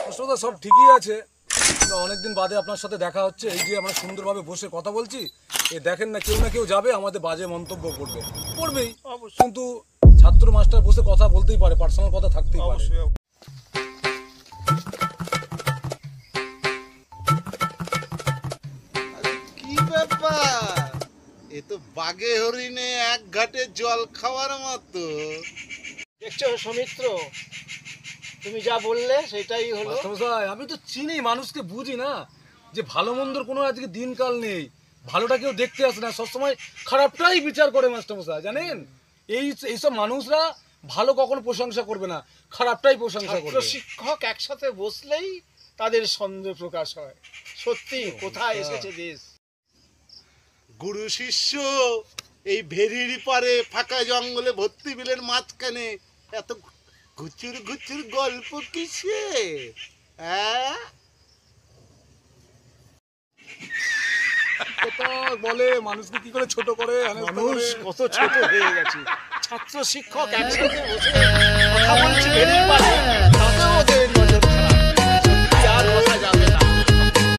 আসলে সব ঠিকই আছে, অনেকদিন বাদে আপনার সাথে দেখা হচ্ছে। এই যে আমরা সুন্দরভাবে বসে কথা বলছি, এ দেখেন না কেউ যাবে আমাদের বাজে মন্তব্য করবে, করবেই। কিন্তু ছাত্র মাস্টার বসে কথা বলতেই পারে, পার্সোনাল কথা থাকতেই পারে। কি ব্যাপার, এ তো বাঘে হরিণে এক ঘাটে জল খাওয়ার মতো। দেখছো সৌমিত্র, তুমি যা বললে সেটাই হলো। মাস্টারমশাই, আমি তো চিনি, মানুষকে বুঝি না যে ভালো মন্দর কোনো আজকে দিনকাল নেই। ভালোটা কেউ দেখতে আসে না, সবসময় খারাপটাই বিচার করে মাস্টারমশাই, জানেন? এইসব মানুষরা ভালো কখনো প্রশংসা করবে না, খারাপটাই প্রশংসা ছাত্র করবে। শিক্ষক একসাথে বসলেই তাদের সন্দেহ প্রকাশ হয়। সত্যি কোথায় এসেছে দেশ। গুরু শিষ্য এই ভেরির পারে ফাঁকা জঙ্গলে ভর্তি বিলের মাঝখানে এত ঘুচুর ঘুচুর গল্প কিসে? হ্যাঁ, কথা বলে মানুষকে কি করে ছোট করে, মানুষ কত ছোট হয়ে গেছে। ছাত্র শিক্ষক একসাথে বসে কথা বলছে ভেরির